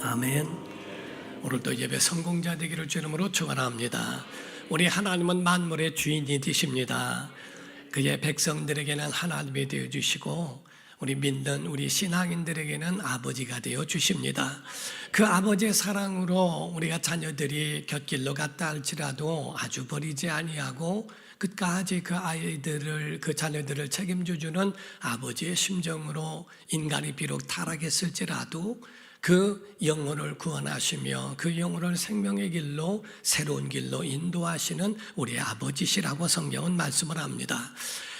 아멘. 오늘도 예배 성공자 되기를 주 이름으로 축원합니다. 우리 하나님은 만물의 주인이 되십니다. 그의 백성들에게는 하나님이 되어주시고 우리 믿는 우리 신앙인들에게는 아버지가 되어 주십니다. 그 아버지의 사랑으로 우리가 자녀들이 곁길로 갔다 할지라도 아주 버리지 아니하고 끝까지 그 아이들을, 그 자녀들을 책임져주는 아버지의 심정으로 인간이 비록 타락했을지라도 그 영혼을 구원하시며 그 영혼을 생명의 길로, 새로운 길로 인도하시는 우리의 아버지시라고 성경은 말씀을 합니다.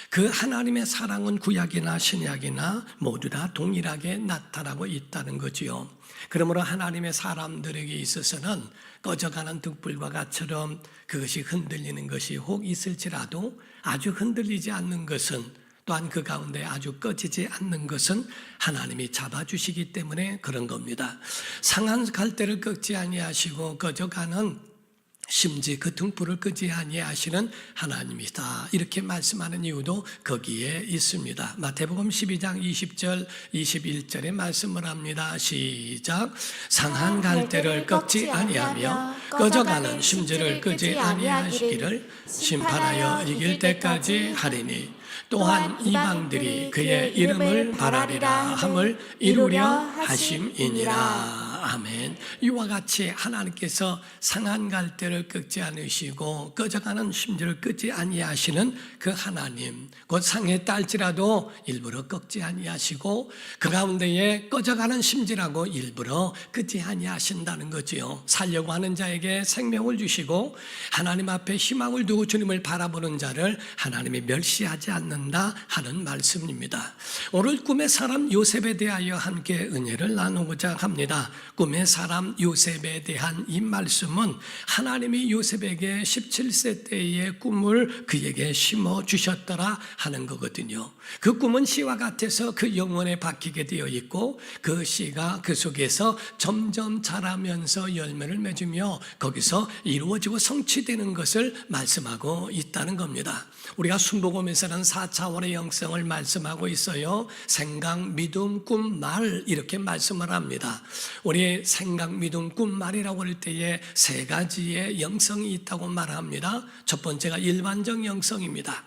그 하나님의 사랑은 구약이나 신약이나 모두 다 동일하게 나타나고 있다는 거지요. 그러므로 하나님의 사람들에게 있어서는 꺼져가는 등불과 같처럼 그것이 흔들리는 것이 혹 있을지라도 아주 흔들리지 않는 것은, 또한 그 가운데 아주 꺼지지 않는 것은 하나님이 잡아주시기 때문에 그런 겁니다. 상한 갈대를 꺾지 아니하시고 꺼져가는 심지 그 등불을 끄지 아니하시는 하나님이다, 이렇게 말씀하는 이유도 거기에 있습니다. 마태복음 12장 20절 21절에 말씀을 합니다. 시작. 상한 갈대를 꺾지 아니하며 꺼져가는 심지를 끄지 아니하시기를 심판하여 이길 때까지 하리니 또한 이방들이 그의 이름을 바라리라 함을 이루려 하심이니라. 아멘. 이와 같이 하나님께서 상한 갈대를 꺾지 않으시고 꺼져가는 심지를 끄지 아니하시는 그 하나님, 곧 상했다 할지라도 일부러 꺾지 아니하시고 그 가운데에 꺼져가는 심지라고 일부러 끄지 아니하신다는 거지요. 살려고 하는 자에게 생명을 주시고 하나님 앞에 희망을 두고 주님을 바라보는 자를 하나님이 멸시하지 않는다 하는 말씀입니다. 오늘 꿈의 사람 요셉에 대하여 함께 은혜를 나누고자 합니다. 꿈의 사람 요셉에 대한 이 말씀은 하나님이 요셉에게 17세 때의 꿈을 그에게 심어주셨더라 하는 거거든요. 그 꿈은 시와 같아서 그 영혼에 박히게 되어 있고 그 시가 그 속에서 점점 자라면서 열매를 맺으며 거기서 이루어지고 성취되는 것을 말씀하고 있다는 겁니다. 우리가 순복음에서는 4차원의 영성을 말씀하고 있어요. 생각, 믿음, 꿈, 말, 이렇게 말씀을 합니다. 우리 생각, 믿음, 꿈, 말이라고 할 때에 세 가지의 영성이 있다고 말합니다. 첫 번째가 일반적 영성입니다.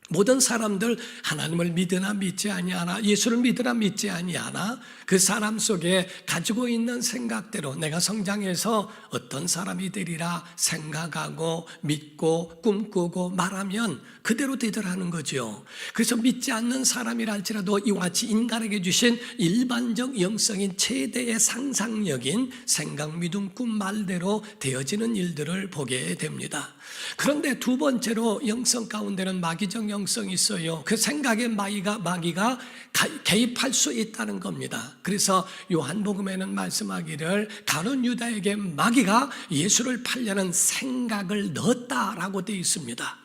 모든 사람들 하나님을 믿으나 믿지 아니하나, 예수를 믿으나 믿지 아니하나 그 사람 속에 가지고 있는 생각대로 내가 성장해서 어떤 사람이 되리라 생각하고 믿고 꿈꾸고 말하면 그대로 되더라는 거죠. 그래서 믿지 않는 사람이라 할지라도 이와 같이 인간에게 주신 일반적 영성인 최대의 상상력인 생각, 믿음, 꿈, 말대로 되어지는 일들을 보게 됩니다. 그런데 두 번째로 영성 가운데는 마귀적 영성이 있어요. 그 생각에 마귀가 개입할 수 있다는 겁니다. 그래서 요한복음에는 말씀하기를 가룟 유다에게 마귀가 예수를 팔려는 생각을 넣었다라고 되어 있습니다.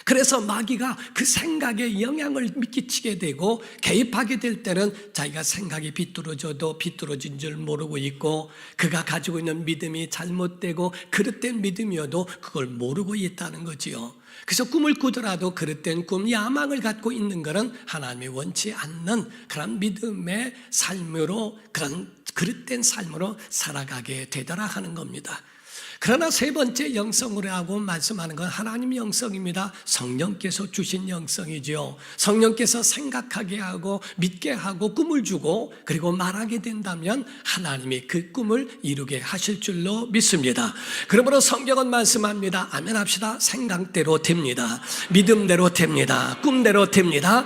그래서 마귀가 그 생각에 영향을 미치게 되고 개입하게 될 때는 자기가 생각이 비뚤어져도 비뚤어진 줄 모르고 있고 그가 가지고 있는 믿음이 잘못되고 그릇된 믿음이어도 그걸 모르고 있다는 거지요. 그래서 꿈을 꾸더라도 그릇된 꿈, 야망을 갖고 있는 것은 하나님이 원치 않는 그런 믿음의 삶으로, 그런 그릇된 삶으로 살아가게 되더라 하는 겁니다. 그러나 세 번째 영성으로 하고 말씀하는 건 하나님 영성입니다. 성령께서 주신 영성이죠. 성령께서 생각하게 하고 믿게 하고 꿈을 주고 그리고 말하게 된다면 하나님이 그 꿈을 이루게 하실 줄로 믿습니다. 그러므로 성경은 말씀합니다. 아멘 합시다. 생각대로 됩니다. 믿음대로 됩니다. 꿈대로 됩니다.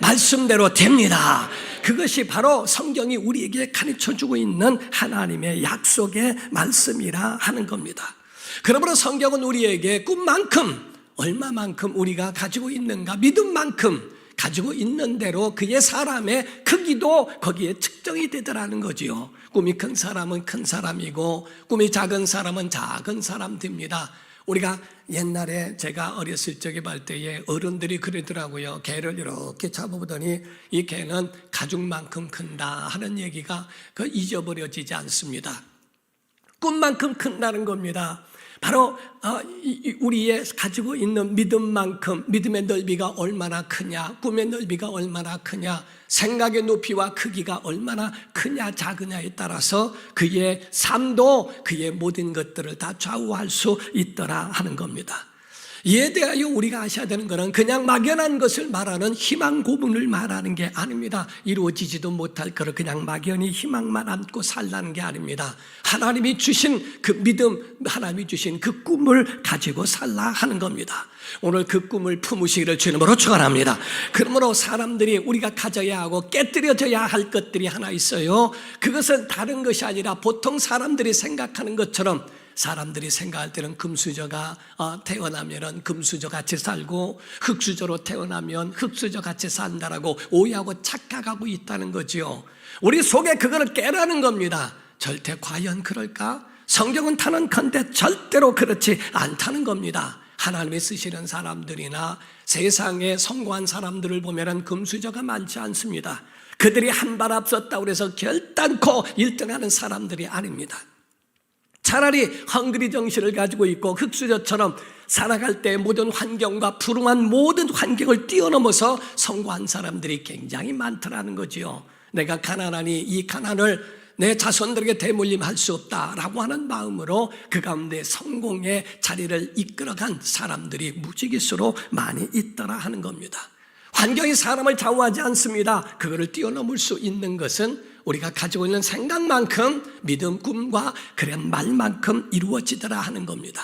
말씀대로 됩니다. 그것이 바로 성경이 우리에게 가르쳐주고 있는 하나님의 약속의 말씀이라 하는 겁니다. 그러므로 성경은 우리에게 꿈만큼, 얼마만큼 우리가 가지고 있는가, 믿음만큼 가지고 있는 대로 그의 사람의 크기도 거기에 측정이 되더라는 거지요. 꿈이 큰 사람은 큰 사람이고 꿈이 작은 사람은 작은 사람 됩니다. 우리가 옛날에 제가 어렸을 적에 볼 때에 어른들이 그러더라고요. 개를 이렇게 잡아보더니 이 개는 가죽만큼 큰다 하는 얘기가 잊어버려지지 않습니다. 꿈만큼 큰다는 겁니다. 바로 우리의 가지고 있는 믿음만큼 믿음의 넓이가 얼마나 크냐, 꿈의 넓이가 얼마나 크냐, 생각의 높이와 크기가 얼마나 크냐 작으냐에 따라서 그의 삶도 그의 모든 것들을 다 좌우할 수 있더라 하는 겁니다. 이에 대하여 우리가 아셔야 되는 것은 그냥 막연한 것을 말하는 희망 고문을 말하는 게 아닙니다. 이루어지지도 못할 것을 그냥 막연히 희망만 안고 살라는 게 아닙니다. 하나님이 주신 그 믿음, 하나님이 주신 그 꿈을 가지고 살라 하는 겁니다. 오늘 그 꿈을 품으시기를 주님으로 축원합니다. 그러므로 사람들이 우리가 가져야 하고 깨뜨려져야 할 것들이 하나 있어요. 그것은 다른 것이 아니라 보통 사람들이 생각하는 것처럼, 사람들이 생각할 때는 금수저가 태어나면 금수저 같이 살고 흙수저로 태어나면 흙수저 같이 산다라고 오해하고 착각하고 있다는 거지요. 우리 속에 그거를 깨라는 겁니다. 절대 과연 그럴까? 성경은 타는컨대 절대로 그렇지 않다는 겁니다. 하나님이 쓰시는 사람들이나 세상에 성공한 사람들을 보면 금수저가 많지 않습니다. 그들이 한 발 앞섰다고 해서 결단코 1등하는 사람들이 아닙니다. 차라리 헝그리 정신을 가지고 있고 흙수저처럼 살아갈 때 모든 환경과 불응한 모든 환경을 뛰어넘어서 성공한 사람들이 굉장히 많더라는 거지요. 내가 가난하니 이 가난을 내 자손들에게 대물림할 수 없다라고 하는 마음으로 그 가운데 성공의 자리를 이끌어간 사람들이 무지개수로 많이 있더라 하는 겁니다. 환경이 사람을 좌우하지 않습니다. 그거를 뛰어넘을 수 있는 것은 우리가 가지고 있는 생각만큼 믿음, 꿈과 그런 말만큼 이루어지더라 하는 겁니다.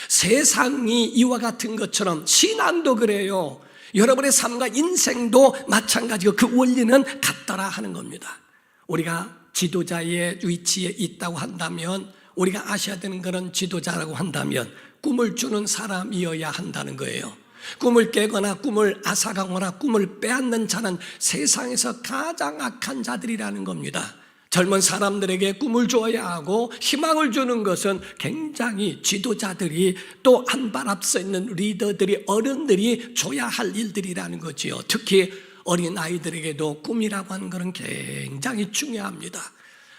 세상이 이와 같은 것처럼 신앙도 그래요. 여러분의 삶과 인생도 마찬가지고 그 원리는 같더라 하는 겁니다. 우리가 지도자의 위치에 있다고 한다면, 우리가 아셔야 되는 것은 지도자라고 한다면 꿈을 주는 사람이어야 한다는 거예요. 꿈을 깨거나 꿈을 앗아가거나 꿈을 빼앗는 자는 세상에서 가장 악한 자들이라는 겁니다. 젊은 사람들에게 꿈을 주어야 하고 희망을 주는 것은 굉장히 지도자들이, 또 한 발 앞서 있는 리더들이, 어른들이 줘야 할 일들이라는 거지요. 특히 어린아이들에게도 꿈이라고 하는 것은 굉장히 중요합니다.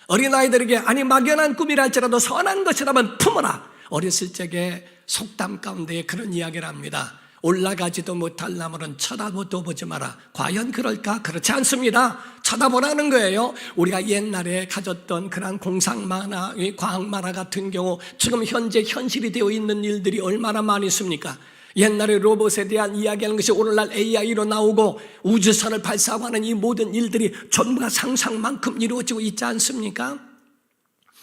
어린아이들에게 아니 막연한 꿈이라 할지라도 선한 것이라면 품어라. 어렸을 적에 속담 가운데 그런 이야기를 합니다. 올라가지도 못할 나무는 쳐다보도 보지 마라. 과연 그럴까? 그렇지 않습니다. 쳐다보라는 거예요. 우리가 옛날에 가졌던 그런 공상 만화, 과학 만화 같은 경우 지금 현재 현실이 되어 있는 일들이 얼마나 많이 있습니까? 옛날에 로봇에 대한 이야기하는 것이 오늘날 AI로 나오고 우주선을 발사하고 하는 이 모든 일들이 전부가 상상만큼 이루어지고 있지 않습니까?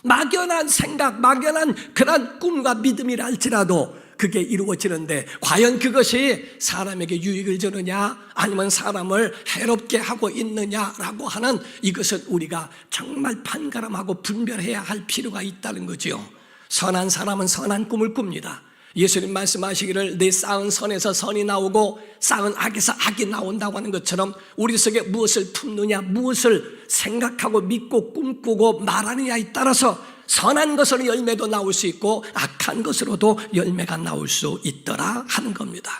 막연한 생각, 막연한 그런 꿈과 믿음이라 할지라도 그게 이루어지는데 과연 그것이 사람에게 유익을 주느냐 아니면 사람을 해롭게 하고 있느냐라고 하는, 이것은 우리가 정말 판가름하고 분별해야 할 필요가 있다는 거지요. 선한 사람은 선한 꿈을 꿉니다. 예수님 말씀하시기를 내 쌓은 선에서 선이 나오고 쌓은 악에서 악이 나온다고 하는 것처럼 우리 속에 무엇을 품느냐, 무엇을 생각하고 믿고 꿈꾸고 말하느냐에 따라서 선한 것으로 열매도 나올 수 있고 악한 것으로도 열매가 나올 수 있더라 하는 겁니다.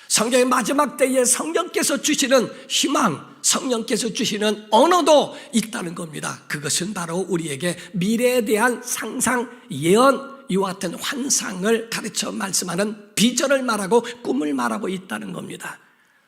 성경의 마지막 때에 성령께서 주시는 희망, 성령께서 주시는 언어도 있다는 겁니다. 그것은 바로 우리에게 미래에 대한 상상, 예언, 이와 같은 환상을 가르쳐 말씀하는 비전을 말하고 꿈을 말하고 있다는 겁니다.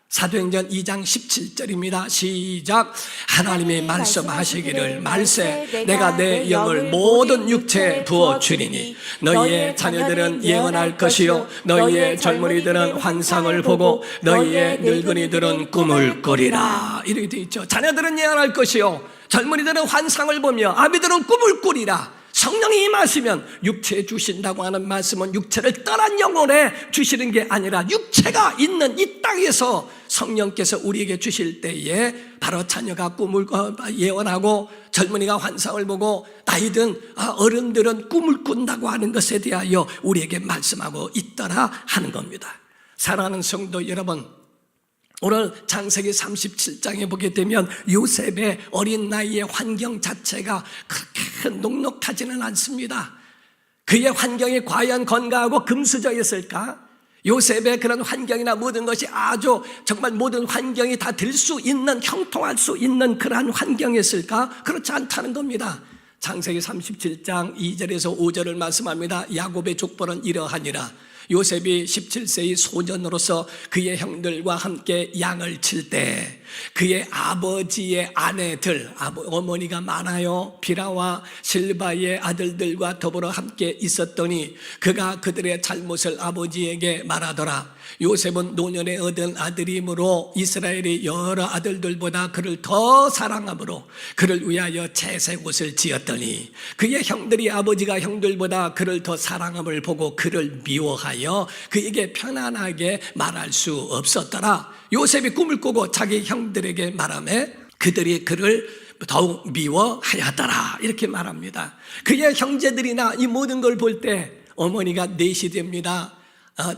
사도행전 2장 17절입니다. 시작. 하나님이 말씀하시기를 말세 내가 내 영을 모든 육체에 부어주리니 너희의 자녀들은 예언할 것이요 너희의 젊은이들은 환상을 보고 너희의 늙은이들은 꿈을 꾸리라. 이렇게 되어 있죠. 자녀들은 예언할 것이요 젊은이들은 환상을 보며 아비들은 꿈을 꾸리라. 성령이 임하시면 육체에 주신다고 하는 말씀은 육체를 떠난 영혼에 주시는 게 아니라 육체가 있는 이 땅에서 성령께서 우리에게 주실 때에 바로 자녀가 꿈을 예언하고 젊은이가 환상을 보고 나이든 어른들은 꿈을 꾼다고 하는 것에 대하여 우리에게 말씀하고 있더라 하는 겁니다. 사랑하는 성도 여러분, 오늘 창세기 37장에 보게 되면 요셉의 어린 나이의 환경 자체가 그렇게 녹록하지는 않습니다. 그의 환경이 과연 건강하고 금수저였을까? 요셉의 그런 환경이나 모든 것이 아주 정말 모든 환경이 다 될 수 있는, 형통할 수 있는 그러한 환경이었을까? 그렇지 않다는 겁니다. 창세기 37장 2절에서 5절을 말씀합니다. 야곱의 족보는 이러하니라. 요셉이 17세의 소년으로서 그의 형들과 함께 양을 칠 때 그의 아버지의 아내들, 어머니가 많아요. 비라와 실바의 아들들과 더불어 함께 있었더니 그가 그들의 잘못을 아버지에게 말하더라. 요셉은 노년에 얻은 아들이므로 이스라엘의 여러 아들들보다 그를 더 사랑하므로 그를 위하여 채색 옷을 지었더니 그의 형들이 아버지가 형들보다 그를 더 사랑함을 보고 그를 미워하여 그에게 편안하게 말할 수 없었더라. 요셉이 꿈을 꾸고 자기 형들에게 말하매 그들이 그를 더욱 미워하였더라. 이렇게 말합니다. 그의 형제들이나 이 모든 걸 볼 때 어머니가 넷이 됩니다.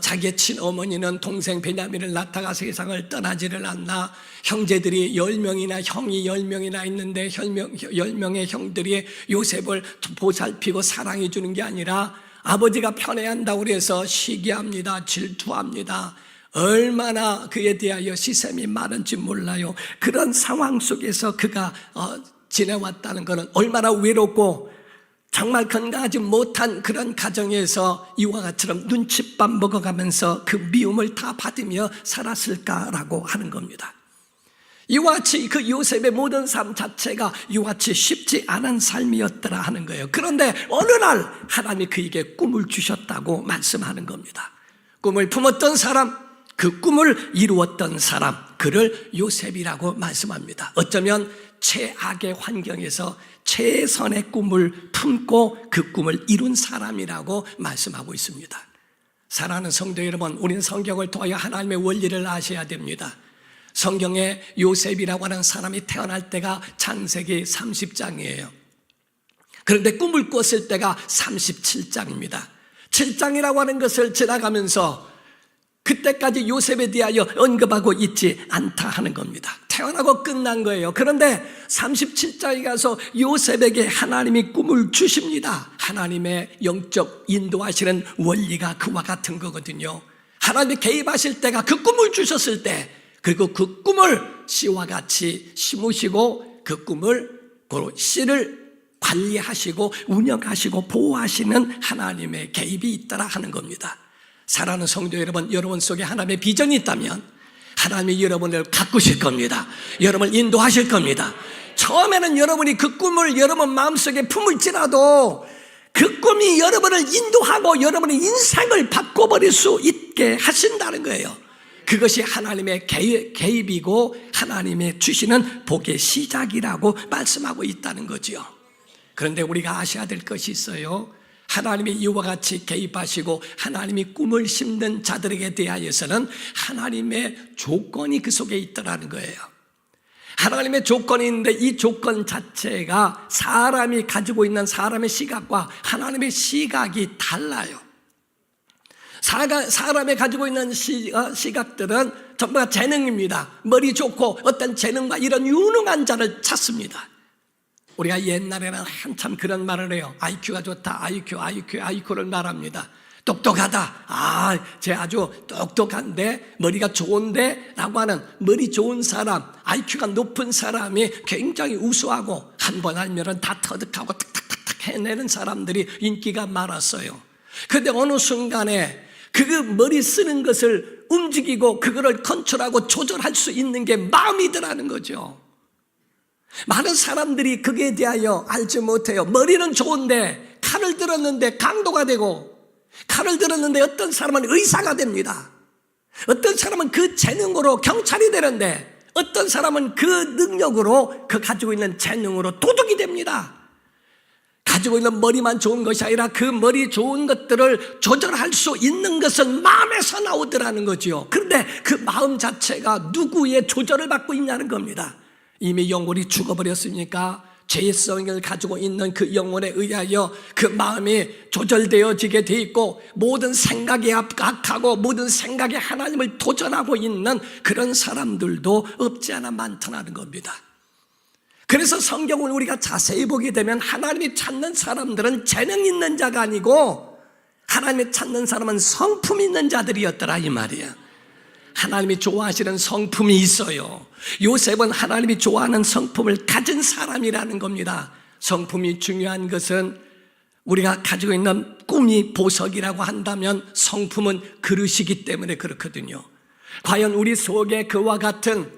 자기의 친어머니는 동생 베냐민을 낳다가 세상을 떠나지를 않나. 형제들이 10명이나 형이 10명이나 있는데 10명의 형들이 요셉을 보살피고 사랑해 주는 게 아니라 아버지가 편애한다고 해서 시기합니다. 질투합니다. 얼마나 그에 대하여 시샘이 많은지 몰라요. 그런 상황 속에서 그가 지내왔다는 것은 얼마나 외롭고 정말 건강하지 못한 그런 가정에서 이와 같이처럼 눈칫밥 먹어가면서 그 미움을 다 받으며 살았을까라고 하는 겁니다. 이와 같이 그 요셉의 모든 삶 자체가 이와 같이 쉽지 않은 삶이었더라 하는 거예요. 그런데 어느 날 하나님이 그에게 꿈을 주셨다고 말씀하는 겁니다. 꿈을 품었던 사람, 그 꿈을 이루었던 사람, 그를 요셉이라고 말씀합니다. 어쩌면 최악의 환경에서 최선의 꿈을 품고 그 꿈을 이룬 사람이라고 말씀하고 있습니다. 사랑하는 성도 여러분, 우리는 성경을 통하여 하나님의 원리를 아셔야 됩니다. 성경에 요셉이라고 하는 사람이 태어날 때가 창세기 30장이에요. 그런데 꿈을 꿨을 때가 37장입니다. 7장이라고 하는 것을 지나가면서 그때까지 요셉에 대하여 언급하고 있지 않다 하는 겁니다. 태어나고 끝난 거예요. 그런데 37장에 가서 요셉에게 하나님이 꿈을 주십니다. 하나님의 영적 인도하시는 원리가 그와 같은 거거든요. 하나님이 개입하실 때가 그 꿈을 주셨을 때, 그리고 그 꿈을 씨와 같이 심으시고 그 꿈을, 그 씨를 관리하시고 운영하시고 보호하시는 하나님의 개입이 있더라 하는 겁니다. 사랑하는 성도 여러분, 여러분 속에 하나님의 비전이 있다면 하나님이 여러분을 가꾸실 겁니다. 여러분을 인도하실 겁니다. 처음에는 여러분이 그 꿈을 여러분 마음속에 품을지라도 그 꿈이 여러분을 인도하고 여러분의 인생을 바꿔버릴 수 있게 하신다는 거예요. 그것이 하나님의 개입이고 하나님의 주시는 복의 시작이라고 말씀하고 있다는 거죠. 그런데 우리가 아셔야 될 것이 있어요. 하나님이 이와 같이 개입하시고 하나님이 꿈을 심는 자들에게 대하여서는 하나님의 조건이 그 속에 있더라는 거예요. 하나님의 조건이 있는데 이 조건 자체가 사람이 가지고 있는 사람의 시각과 하나님의 시각이 달라요. 사람이 가지고 있는 시각들은 전부 다 재능입니다. 머리 좋고 어떤 재능과 이런 유능한 자를 찾습니다. 우리가 옛날에는 한참 그런 말을 해요. IQ가 좋다. IQ를 말합니다. 똑똑하다. 쟤 아주 똑똑한데 머리가 좋은데 라고 하는 머리 좋은 사람, IQ가 높은 사람이 굉장히 우수하고 한 번 알면 다 터득하고 탁탁탁탁 해내는 사람들이 인기가 많았어요. 그런데 어느 순간에 그 머리 쓰는 것을 움직이고 그거를 컨트롤하고 조절할 수 있는 게 마음이더라는 거죠. 많은 사람들이 그에 대하여 알지 못해요. 머리는 좋은데 칼을 들었는데 강도가 되고, 칼을 들었는데 어떤 사람은 의사가 됩니다. 어떤 사람은 그 재능으로 경찰이 되는데 어떤 사람은 그 능력으로 그 가지고 있는 재능으로 도둑이 됩니다. 가지고 있는 머리만 좋은 것이 아니라 그 머리 좋은 것들을 조절할 수 있는 것은 마음에서 나오더라는 거죠. 그런데 그 마음 자체가 누구의 조절을 받고 있냐는 겁니다. 이미 영혼이 죽어버렸으니까 죄성을 가지고 있는 그 영혼에 의하여 그 마음이 조절되어지게 돼 있고 모든 생각이 악하고 모든 생각에 하나님을 도전하고 있는 그런 사람들도 없지 않아 많다는 겁니다. 그래서 성경을 우리가 자세히 보게 되면 하나님이 찾는 사람들은 재능 있는 자가 아니고 하나님이 찾는 사람은 성품 있는 자들이었더라 이 말이야. 하나님이 좋아하시는 성품이 있어요. 요셉은 하나님이 좋아하는 성품을 가진 사람이라는 겁니다. 성품이 중요한 것은 우리가 가지고 있는 꿈이 보석이라고 한다면 성품은 그릇이기 때문에 그렇거든요. 과연 우리 속에 그와 같은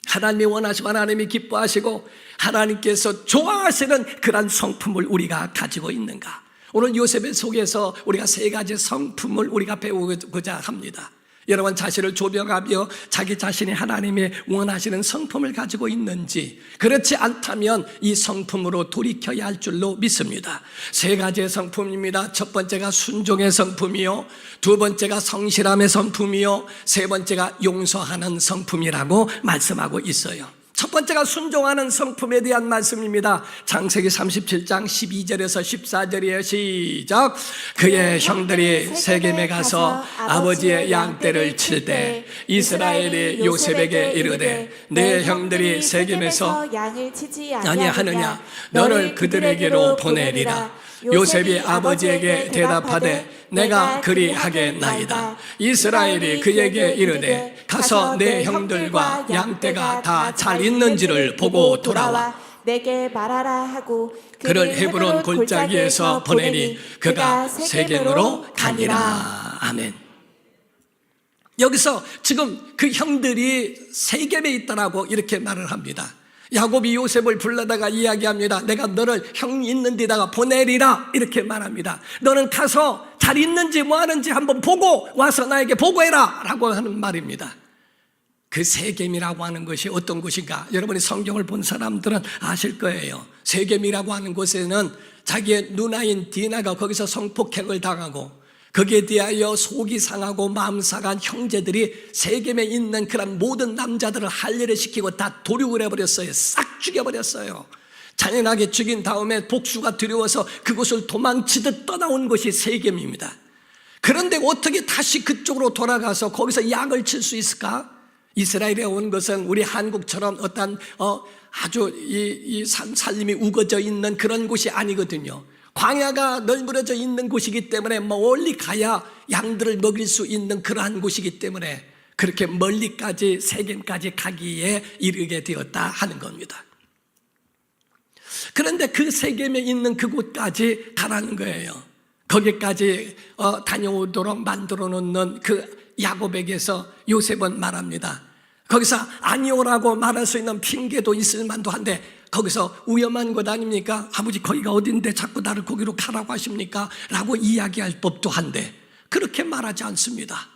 하나님이 원하시고 하나님이 기뻐하시고 하나님께서 좋아하시는 그런 성품을 우리가 가지고 있는가? 오늘 요셉의 속에서 우리가 세 가지 성품을 우리가 배우고자 합니다. 여러분 자신을 조명하며 자기 자신이 하나님의 원하시는 성품을 가지고 있는지, 그렇지 않다면 이 성품으로 돌이켜야 할 줄로 믿습니다. 세 가지의 성품입니다. 첫 번째가 순종의 성품이요, 두 번째가 성실함의 성품이요, 세 번째가 용서하는 성품이라고 말씀하고 있어요. 첫 번째가 순종하는 성품에 대한 말씀입니다. 창세기 37장 12절에서 14절이에요. 시작. 그의 형들이 세겜에 가서 아버지의 양떼를 칠 때 이스라엘이 요셉에게 이르되 내 형들이 세겜에서 양을 치지 아니하느냐 너를 그들에게로 보내리라. 요셉이 아버지에게 대답하되 내가 그리하겠나이다. 이스라엘이 그에게 이르되 가서 내 형들과 양떼가 다 잘 있는지를 보고 돌아와 내게 말하라 하고 그를 헤브론 골짜기에서 보내니 그가 세겜으로 가니라. 아멘. 여기서 지금 그 형들이 세겜에 있다라고 이렇게 말을 합니다. 야곱이 요셉을 불러다가 이야기합니다. 내가 너를 형 있는 데다가 보내리라 이렇게 말합니다. 너는 가서 잘 있는지 뭐 하는지 한번 보고 와서 나에게 보고해라 라고 하는 말입니다. 그 세겜이라고 하는 것이 어떤 곳인가? 여러분이 성경을 본 사람들은 아실 거예요. 세겜이라고 하는 곳에는 자기의 누나인 디나가 거기서 성폭행을 당하고 거기에 대하여 속이 상하고 마음 상한 형제들이 세겜에 있는 그런 모든 남자들을 할례를 시키고 다 도륙을 해버렸어요. 싹 죽여버렸어요. 잔인하게 죽인 다음에 복수가 두려워서 그곳을 도망치듯 떠나온 곳이 세겜입니다. 그런데 어떻게 다시 그쪽으로 돌아가서 거기서 양을 칠 수 있을까? 이스라엘에 온 것은 우리 한국처럼 어떤 아주 이 산림이 우거져 있는 그런 곳이 아니거든요. 광야가 널브러져 있는 곳이기 때문에 멀리 가야 양들을 먹일 수 있는 그러한 곳이기 때문에 그렇게 멀리까지 세겜까지 가기에 이르게 되었다 하는 겁니다. 그런데 그 세겜에 있는 그곳까지 가라는 거예요. 거기까지 다녀오도록 만들어 놓는 그 야곱에게서 요셉은 말합니다. 거기서 아니오라고 말할 수 있는 핑계도 있을 만도 한데 거기서 위험한 것 아닙니까? 아버지 거기가 어딘데 자꾸 나를 거기로 가라고 하십니까? 라고 이야기할 법도 한데 그렇게 말하지 않습니다.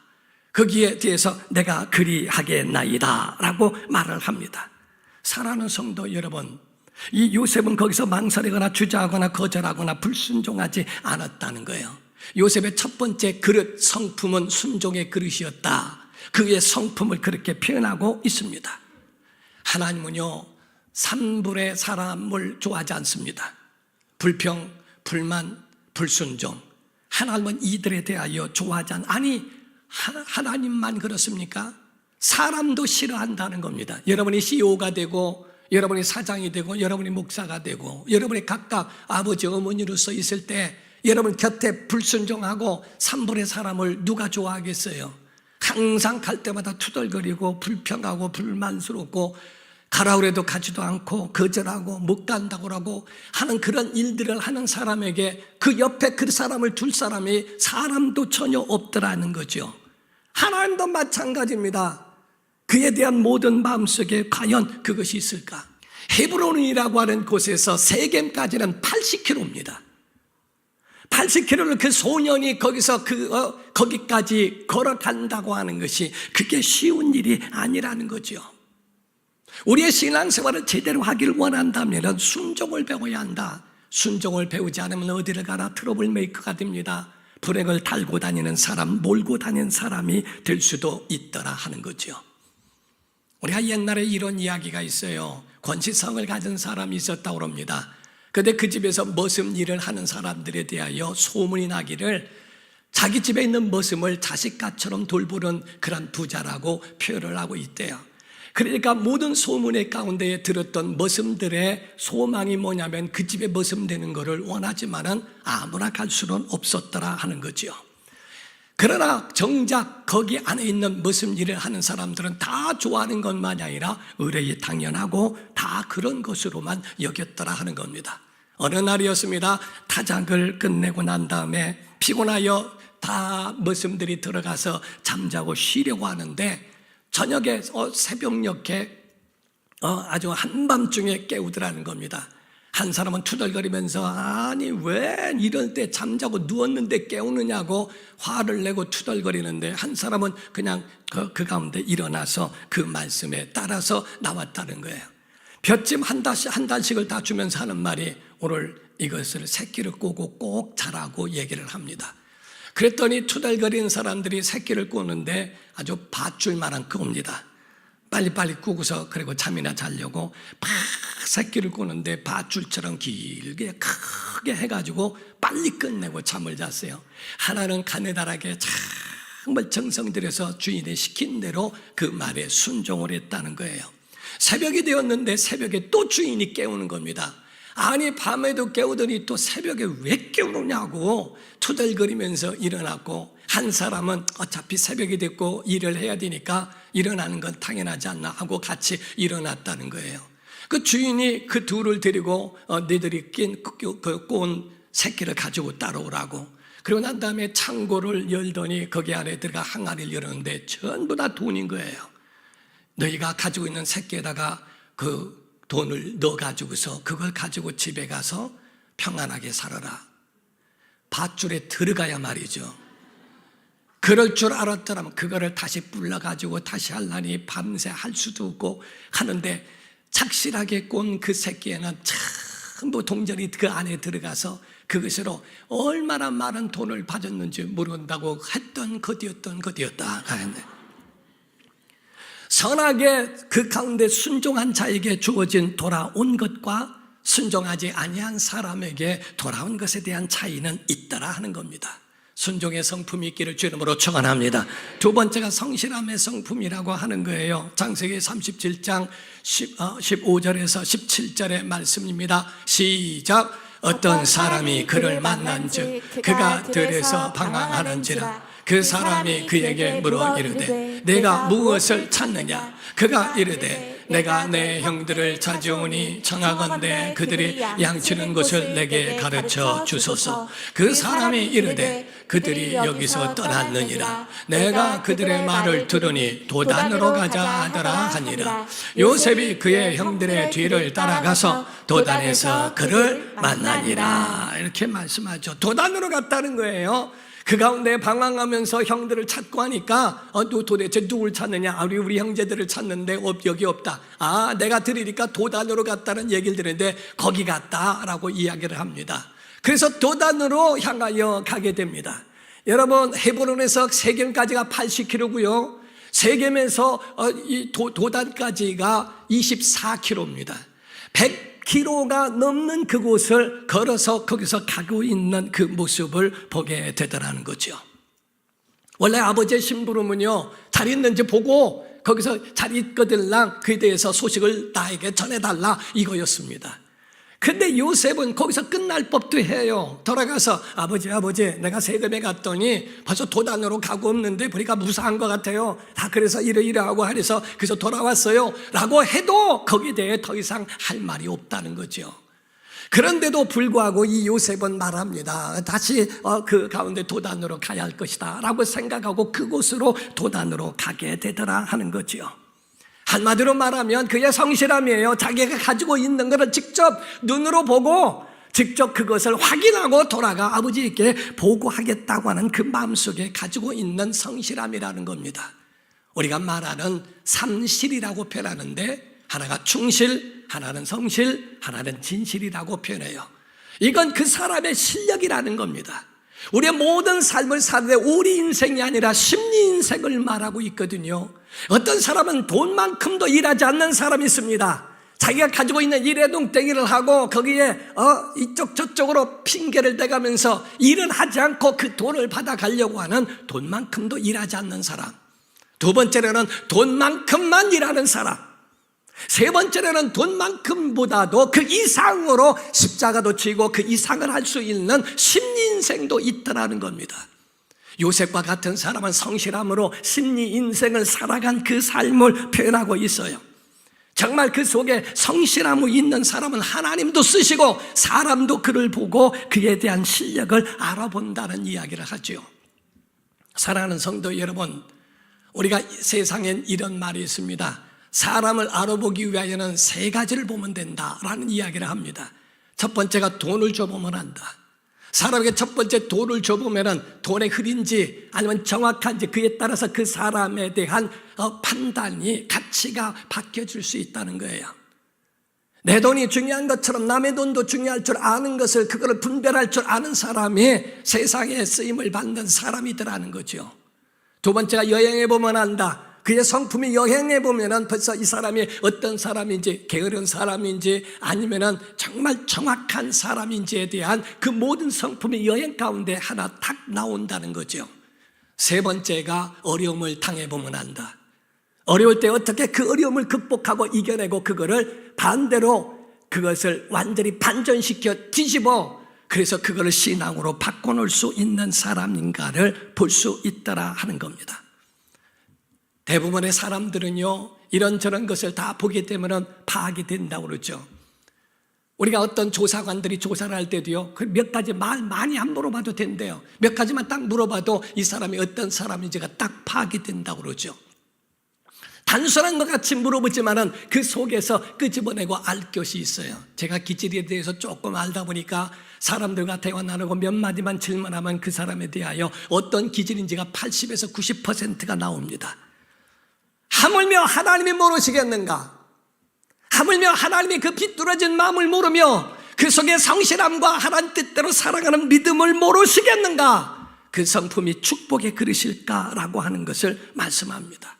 거기에 대해서 내가 그리하겠나이다 라고 말을 합니다. 사랑하는 성도 여러분, 이 요셉은 거기서 망설이거나 주저하거나 거절하거나 불순종하지 않았다는 거예요. 요셉의 첫 번째 그릇 성품은 순종의 그릇이었다. 그의 성품을 그렇게 표현하고 있습니다. 하나님은요 3불의 사람을 좋아하지 않습니다. 불평, 불만, 불순종. 하나님은 이들에 대하여 좋아하지 아니 하나님만 그렇습니까? 사람도 싫어한다는 겁니다. 여러분이 CEO가 되고 여러분이 사장이 되고 여러분이 목사가 되고 여러분이 각각 아버지 어머니로서 있을 때 여러분 곁에 불순종하고 3불의 사람을 누가 좋아하겠어요? 항상 갈 때마다 투덜거리고 불평하고 불만스럽고 가라 그래도 가지도 않고 거절하고 못 간다고 하고 하는 그런 일들을 하는 사람에게 그 옆에 그 사람을 둘 사람이 사람도 전혀 없더라는 거죠. 하나님도 마찬가지입니다. 그에 대한 모든 마음속에 과연 그것이 있을까? 헤브론이라고 하는 곳에서 세겜까지는 80km입니다. 80km를 그 소년이 거기서 거기까지 걸어간다고 하는 것이 그게 쉬운 일이 아니라는 거죠. 우리의 신앙생활을 제대로 하기를 원한다면 순종을 배워야 한다. 순종을 배우지 않으면 어디를 가나 트러블 메이커가 됩니다. 불행을 달고 다니는 사람, 몰고 다니는 사람이 될 수도 있더라 하는 거죠. 우리가 옛날에 이런 이야기가 있어요. 권시성을 가진 사람이 있었다고 합니다. 그런데 그 집에서 머슴 일을 하는 사람들에 대하여 소문이 나기를 자기 집에 있는 머슴을 자식같처럼 돌보는 그런 부자라고 표현을 하고 있대요. 그러니까 모든 소문의 가운데에 들었던 머슴들의 소망이 뭐냐면 그 집에 머슴 되는 것을 원하지만은 아무나 갈 수는 없었더라 하는 거죠. 그러나 정작 거기 안에 있는 머슴 일을 하는 사람들은 다 좋아하는 것만이 아니라 의뢰이 당연하고 다 그런 것으로만 여겼더라 하는 겁니다. 어느 날이었습니다. 타작을 끝내고 난 다음에 피곤하여 다 머슴들이 들어가서 잠자고 쉬려고 하는데 저녁에 새벽녘에 아주 한밤중에 깨우더라는 겁니다. 한 사람은 투덜거리면서 아니 왜 이럴 때 잠자고 누웠는데 깨우느냐고 화를 내고 투덜거리는데, 한 사람은 그냥 그 가운데 일어나서 그 말씀에 따라서 나왔다는 거예요. 볏짚 한 단씩을 다 주면서 하는 말이 오늘 이것을 새끼를 꼬고 꼭 자라고 얘기를 합니다. 그랬더니 투덜거리는 사람들이 새끼를 꼬는데 아주 밧줄만한 그겁니다. 빨리빨리 꾸고서 그리고 잠이나 자려고 막 새끼를 꼬는데 밧줄처럼 길게 크게 해가지고 빨리 끝내고 잠을 잤어요. 하나는 가느다랗게 정말 정성 들여서 주인이 시킨 대로 그 말에 순종을 했다는 거예요. 새벽이 되었는데 새벽에 또 주인이 깨우는 겁니다. 아니 밤에도 깨우더니 또 새벽에 왜 깨우느냐고 투덜거리면서 일어났고, 한 사람은 어차피 새벽이 됐고 일을 해야 되니까 일어나는 건 당연하지 않나 하고 같이 일어났다는 거예요. 그 주인이 그 둘을 데리고 너희들이 꼬은 새끼를 가지고 따라오라고, 그리고 난 다음에 창고를 열더니 거기 안에 들어가 항아리를 열었는데 전부 다 돈인 거예요. 너희가 가지고 있는 새끼에다가 그 돈을 넣어가지고서 그걸 가지고 집에 가서 평안하게 살아라. 밧줄에 들어가야 말이죠. 그럴 줄 알았더라면 그거를 다시 불러가지고 다시 하려니 밤새 할 수도 없고 하는데, 착실하게 꼰 그 새끼에는 전부 동전이 그 안에 들어가서 그것으로 얼마나 많은 돈을 받았는지 모른다고 했던 것이었다. 선하게 그 가운데 순종한 자에게 주어진 돌아온 것과 순종하지 아니한 사람에게 돌아온 것에 대한 차이는 있더라 하는 겁니다. 순종의 성품이 있기를 주 이름으로 축원합니다. 두 번째가 성실함의 성품이라고 하는 거예요. 창세기 37장 15절에서 17절의 말씀입니다. 시작. 어떤 사람이 그를 만난즉 그가 들에서 방황하는지라. 그 사람이 그에게 물어 이르되 내가 무엇을 찾느냐. 그가 이르되 내가 내 형들을 찾아오니 청하건대 그들이 양치는 곳을 내게 가르쳐 주소서. 그 사람이 이르되 그들이 여기서 떠났느니라. 내가 그들의 말을 들으니 도단으로 가자 하더라 하니라. 요셉이 그의 형들의 뒤를 따라가서 도단에서 그를 만나니라. 이렇게 말씀하죠. 도단으로 갔다는 거예요. 그 가운데 방황하면서 형들을 찾고 하니까 도대체 누굴 찾느냐. 우리 형제들을 찾는데 여기 없다. 내가 들으니까 도단으로 갔다는 얘기를 들었는데 거기 갔다라고 이야기를 합니다. 그래서 도단으로 향하여 가게 됩니다. 여러분, 헤브론에서 세겜까지가 80km고요 세겜에서 이 도단까지가 24km입니다 100km가 넘는 그곳을 걸어서 거기서 가고 있는 그 모습을 보게 되더라는 거죠. 원래 아버지의 심부름은요, 잘 있는지 보고 거기서 잘 있거들랑 그에 대해서 소식을 나에게 전해달라 이거였습니다. 근데 요셉은 거기서 끝날 법도 해요. 돌아가서 아버지 내가 세겜에 갔더니 벌써 도단으로 가고 없는데 보니까 무사한 것 같아요. 다 그래서 이러이러하고 하래서 그래서 돌아왔어요 라고 해도 거기에 대해 더 이상 할 말이 없다는 거죠. 그런데도 불구하고 이 요셉은 말합니다. 다시 그 가운데 도단으로 가야 할 것이다 라고 생각하고 그곳으로 도단으로 가게 되더라 하는 거죠. 한마디로 말하면 그의 성실함이에요. 자기가 가지고 있는 것을 직접 눈으로 보고 직접 그것을 확인하고 돌아가 아버지에게 보고하겠다고 하는 그 마음속에 가지고 있는 성실함이라는 겁니다. 우리가 말하는 삼실이라고 표현하는데 하나가 충실, 하나는 성실, 하나는 진실이라고 표현해요. 이건 그 사람의 실력이라는 겁니다. 우리의 모든 삶을 사는데 우리 인생이 아니라 심리 인생을 말하고 있거든요. 어떤 사람은 돈만큼도 일하지 않는 사람이 있습니다. 자기가 가지고 있는 일의 동땡이를 하고 거기에 이쪽 저쪽으로 핑계를 대가면서 일은 하지 않고 그 돈을 받아가려고 하는 돈만큼도 일하지 않는 사람. 두 번째로는 돈만큼만 일하는 사람. 세 번째로는 돈만큼보다도 그 이상으로 십자가도 지고 그 이상을 할 수 있는 심리 인생도 있더라는 겁니다. 요셉과 같은 사람은 성실함으로 심리 인생을 살아간 그 삶을 표현하고 있어요. 정말 그 속에 성실함이 있는 사람은 하나님도 쓰시고 사람도 그를 보고 그에 대한 실력을 알아본다는 이야기를 하죠. 사랑하는 성도 여러분, 우리가 세상엔 이런 말이 있습니다. 사람을 알아보기 위하여는 세 가지를 보면 된다라는 이야기를 합니다. 첫 번째가 돈을 줘보면 안다. 사람에게 첫 번째 돈을 줘보면 돈의 흐린지 아니면 정확한지 그에 따라서 그 사람에 대한 판단이 가치가 바뀌어질 수 있다는 거예요. 내 돈이 중요한 것처럼 남의 돈도 중요할 줄 아는 것을, 그걸 분별할 줄 아는 사람이 세상에 쓰임을 받는 사람이더라는 거죠. 두 번째가 여행해 보면 안다. 그의 성품이 여행해 보면은 벌써 이 사람이 어떤 사람인지, 게으른 사람인지 아니면은 정말 정확한 사람인지에 대한 그 모든 성품이 여행 가운데 하나 딱 나온다는 거죠. 세 번째가 어려움을 당해 보면 안다. 어려울 때 어떻게 그 어려움을 극복하고 이겨내고 그거를 반대로 그것을 완전히 반전시켜 뒤집어 그래서 그거를 신앙으로 바꿔놓을 수 있는 사람인가를 볼 수 있더라 하는 겁니다. 대부분의 사람들은요, 이런저런 것을 다 보게 되면 파악이 된다고 그러죠. 우리가 어떤 조사관들이 조사를 할 때도요, 그 몇 가지 말 많이 안 물어봐도 된대요. 몇 가지만 딱 물어봐도 이 사람이 어떤 사람인지가 딱 파악이 된다고 그러죠. 단순한 것 같이 물어보지만은 그 속에서 끄집어내고 알 것이 있어요. 제가 기질에 대해서 조금 알다 보니까 사람들과 대화 나누고 몇 마디만 질문하면 그 사람에 대하여 어떤 기질인지가 80에서 90%가 나옵니다. 하물며 하나님이 모르시겠는가? 하물며 하나님이 그 비뚤어진 마음을 모르며 그 속에 성실함과 하나님 뜻대로 살아가는 믿음을 모르시겠는가? 그 성품이 축복의 그릇일까라고 하는 것을 말씀합니다.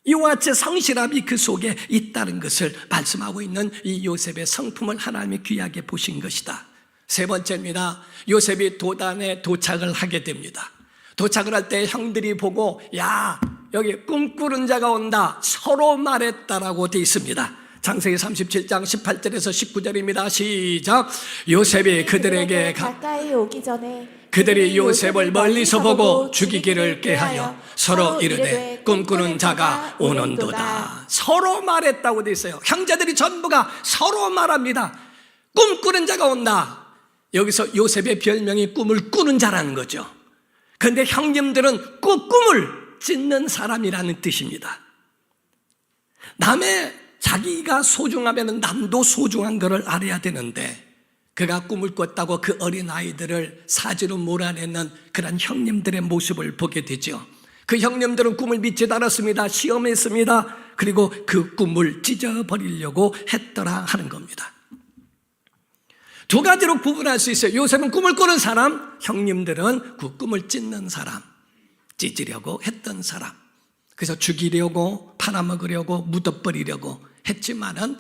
이와 같이 성실함이 그 속에 있다는 것을 말씀하고 있는 이 요셉의 성품을 하나님이 귀하게 보신 것이다. 세 번째입니다. 요셉이 도단에 도착을 하게 됩니다. 도착을 할 때 형들이 보고 야, 여기 꿈꾸는 자가 온다 서로 말했다라고 되어 있습니다. 창세기 37장 18절에서 19절입니다. 시작. 요셉이 그들에게 가까이 오기 전에 그들이 요셉을 멀리서 보고 죽이기를 꾀하여 서로 이르되 꿈꾸는 자가 오는도다. 서로 말했다고 되어 있어요. 형제들이 전부가 서로 말합니다. 꿈꾸는 자가 온다. 여기서 요셉의 별명이 꿈을 꾸는 자라는 거죠. 그런데 형님들은 꿈을 찢는 사람이라는 뜻입니다. 남의 자기가 소중하면 남도 소중한 것을 알아야 되는데 그가 꿈을 꿨다고 그 어린아이들을 사지로 몰아내는 그런 형님들의 모습을 보게 되죠. 그 형님들은 꿈을 믿지 않았습니다. 시험했습니다. 그리고 그 꿈을 찢어버리려고 했더라 하는 겁니다. 두 가지로 구분할 수 있어요. 요셉은 꿈을 꾸는 사람, 형님들은 그 꿈을 찢는 사람, 찢으려고 했던 사람. 그래서 죽이려고 팔아먹으려고 묻어버리려고 했지만은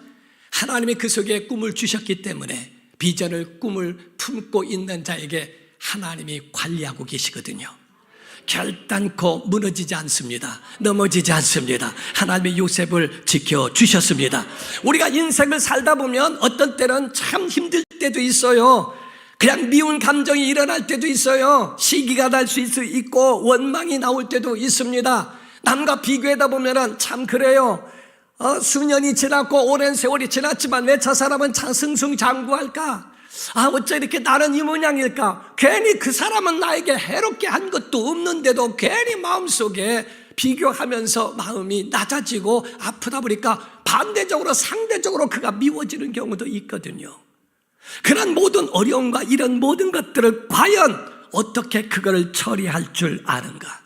하나님이 그 속에 꿈을 주셨기 때문에 비전을 꿈을 품고 있는 자에게 하나님이 관리하고 계시거든요. 결단코 무너지지 않습니다. 넘어지지 않습니다. 하나님의 요셉을 지켜주셨습니다. 우리가 인생을 살다 보면 어떤 때는 참 힘들 때도 있어요. 그냥 미운 감정이 일어날 때도 있어요. 시기가 날 수 있고 원망이 나올 때도 있습니다. 남과 비교하다 보면 참 그래요. 수년이 지났고 오랜 세월이 지났지만 왜 저 사람은 승승장구할까? 어째 이렇게 나는 이 모양일까? 괜히 그 사람은 나에게 해롭게 한 것도 없는데도 괜히 마음속에 비교하면서 마음이 낮아지고 아프다 보니까 반대적으로 상대적으로 그가 미워지는 경우도 있거든요. 그런 모든 어려움과 이런 모든 것들을 과연 어떻게 그거를 처리할 줄 아는가?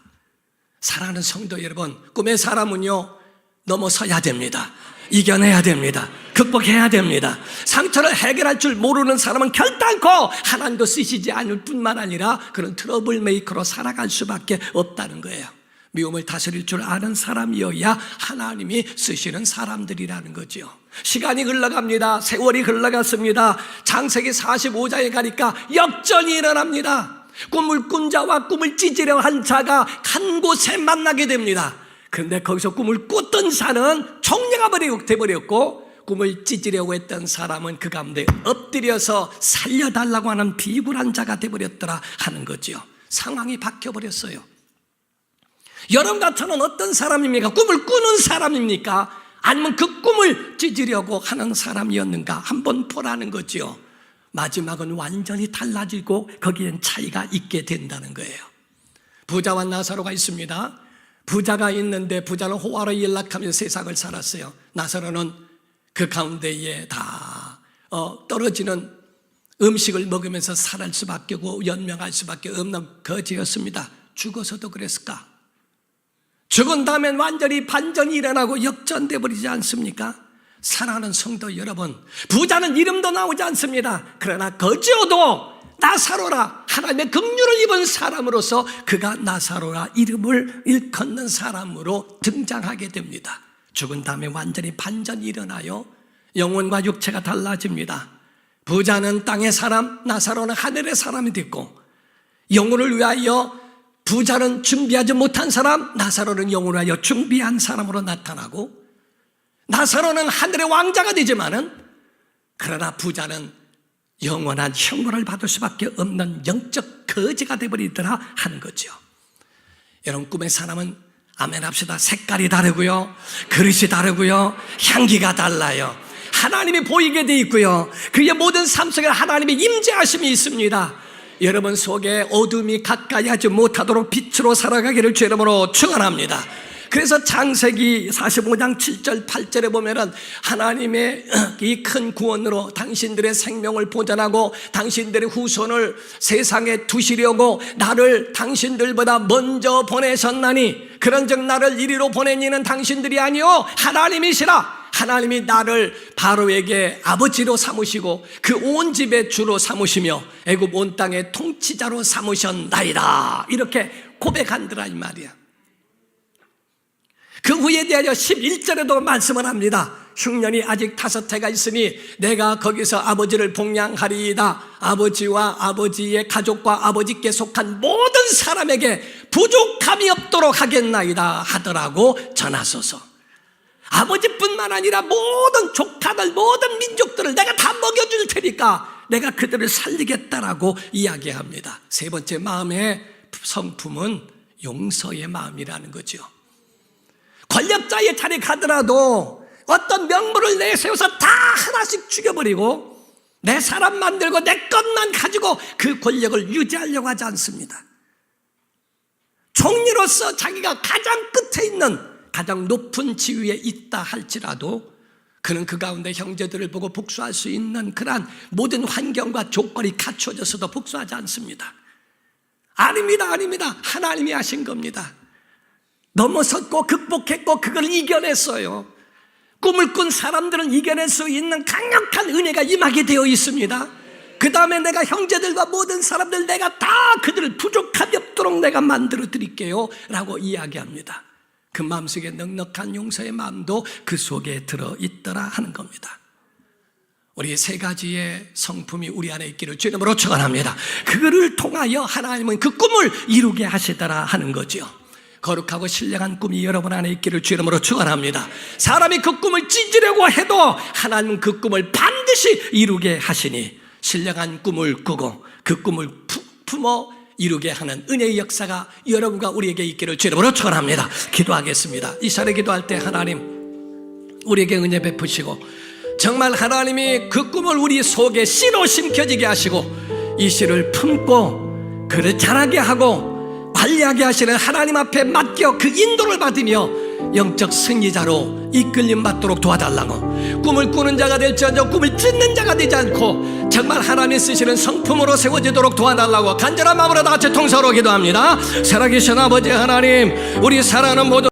사랑하는 성도 여러분, 꿈의 사람은요 넘어서야 됩니다. 이겨내야 됩니다. 극복해야 됩니다. 상처를 해결할 줄 모르는 사람은 결단코 하나님도 쓰시지 않을 뿐만 아니라 그런 트러블 메이커로 살아갈 수밖에 없다는 거예요. 미움을 다스릴 줄 아는 사람이어야 하나님이 쓰시는 사람들이라는 거죠. 시간이 흘러갑니다. 세월이 흘러갔습니다. 창세기 45장에 가니까 역전이 일어납니다. 꿈을 꾼 자와 꿈을 찢으려 한 자가 한 곳에 만나게 됩니다. 그런데 거기서 꿈을 꿨던 자는 종려가 되어버렸고 꿈을 찢으려고 했던 사람은 그 가운데 엎드려서 살려달라고 하는 비굴한 자가 되어버렸더라 하는 거죠. 상황이 바뀌어버렸어요. 여러분 같으면 어떤 사람입니까? 꿈을 꾸는 사람입니까? 아니면 그 꿈을 찢으려고 하는 사람이었는가 한번 보라는 거죠. 마지막은 완전히 달라지고 거기엔 차이가 있게 된다는 거예요. 부자와 나사로가 있습니다. 부자가 있는데 부자는 호화로 연락하며 세상을 살았어요. 나사로는 그 가운데에 다 떨어지는 음식을 먹으면서 살할 수밖에 없고 연명할 수밖에 없는 거지였습니다. 죽어서도 그랬을까? 죽은 다음엔 완전히 반전이 일어나고 역전돼 버리지 않습니까? 사랑하는 성도 여러분, 부자는 이름도 나오지 않습니다. 그러나 거지여도 나사로라, 하나님의 긍휼을 입은 사람으로서 그가 나사로라 이름을 일컫는 사람으로 등장하게 됩니다. 죽은 다음에 완전히 반전이 일어나요. 영혼과 육체가 달라집니다. 부자는 땅의 사람, 나사로는 하늘의 사람이 됐고, 영혼을 위하여 부자는 준비하지 못한 사람, 나사로는 영혼을 위하여 준비한 사람으로 나타나고, 나사로는 하늘의 왕자가 되지만은, 그러나 부자는 영원한 형벌을 받을 수밖에 없는 영적 거지가 되어버리더라 하는 거죠. 여러분, 꿈의 사람은 아멘 합시다. 색깔이 다르고요, 그릇이 다르고요, 향기가 달라요. 하나님이 보이게 돼 있고요, 그의 모든 삶 속에 하나님의 임재하심이 있습니다. 여러분 속에 어둠이 가까이 하지 못하도록 빛으로 살아가기를 주 이름으로 축원합니다. 그래서 창세기 45장 7절 8절에 보면은 하나님의 이 큰 구원으로 당신들의 생명을 보존하고 당신들의 후손을 세상에 두시려고 나를 당신들보다 먼저 보내셨나니 그런즉 나를 이리로 보낸 이는 당신들이 아니요 하나님이시라. 하나님이 나를 바로에게 아버지로 삼으시고 그 온 집의 주로 삼으시며 애굽 온 땅의 통치자로 삼으셨나이다, 이렇게 고백한더라 이 말이야. 그 후에 대하여 11절에도 말씀을 합니다. 흉년이 아직 5해가 있으니 내가 거기서 아버지를 복양하리이다. 아버지와 아버지의 가족과 아버지께 속한 모든 사람에게 부족함이 없도록 하겠나이다 하더라고 전하소서. 아버지뿐만 아니라 모든 조카들, 모든 민족들을 내가 다 먹여줄 테니까 내가 그들을 살리겠다라고 이야기합니다. 세 번째 마음의 성품은 용서의 마음이라는 거죠. 권력자의 자리에 가더라도 어떤 명분을 내세워서 다 하나씩 죽여버리고 내 사람 만들고 내 것만 가지고 그 권력을 유지하려고 하지 않습니다. 총리로서 자기가 가장 끝에 있는 가장 높은 지위에 있다 할지라도 그는 그 가운데 형제들을 보고 복수할 수 있는 그러한 모든 환경과 조건이 갖춰져서도 복수하지 않습니다. 아닙니다, 아닙니다. 하나님이 하신 겁니다. 넘어섰고 극복했고 그걸 이겨냈어요. 꿈을 꾼 사람들은 이겨낼 수 있는 강력한 은혜가 임하게 되어 있습니다. 그 다음에 내가 형제들과 모든 사람들 내가 다 그들을 부족함이 없도록 내가 만들어 드릴게요 라고 이야기합니다. 그 마음속에 넉넉한 용서의 마음도 그 속에 들어있더라 하는 겁니다. 우리 세 가지의 성품이 우리 안에 있기를 주 이름으로 축원합니다. 그거를 통하여 하나님은 그 꿈을 이루게 하시더라 하는 거죠. 거룩하고 신령한 꿈이 여러분 안에 있기를 주 이름으로 축원합니다. 사람이 그 꿈을 찢으려고 해도 하나님은 그 꿈을 반드시 이루게 하시니 신령한 꿈을 꾸고 그 꿈을 품어 이루게 하는 은혜의 역사가 여러분과 우리에게 있기를 주 이름으로 축원합니다. 기도하겠습니다. 이 시간에 기도할 때 하나님 우리에게 은혜 베푸시고 정말 하나님이 그 꿈을 우리 속에 씨로 심겨지게 하시고 이 씨를 품고 그를 자라게 하고 관리하게 하시는 하나님 앞에 맡겨 그 인도를 받으며 영적 승리자로 이끌림 받도록 도와달라고, 꿈을 꾸는 자가 될지언정 꿈을 찢는 자가 되지 않고 정말 하나님이 쓰시는 성품으로 세워지도록 도와달라고 간절한 마음으로 다 같이 통서로 기도합니다. 살아계신 아버지 하나님, 우리 사랑하는 모든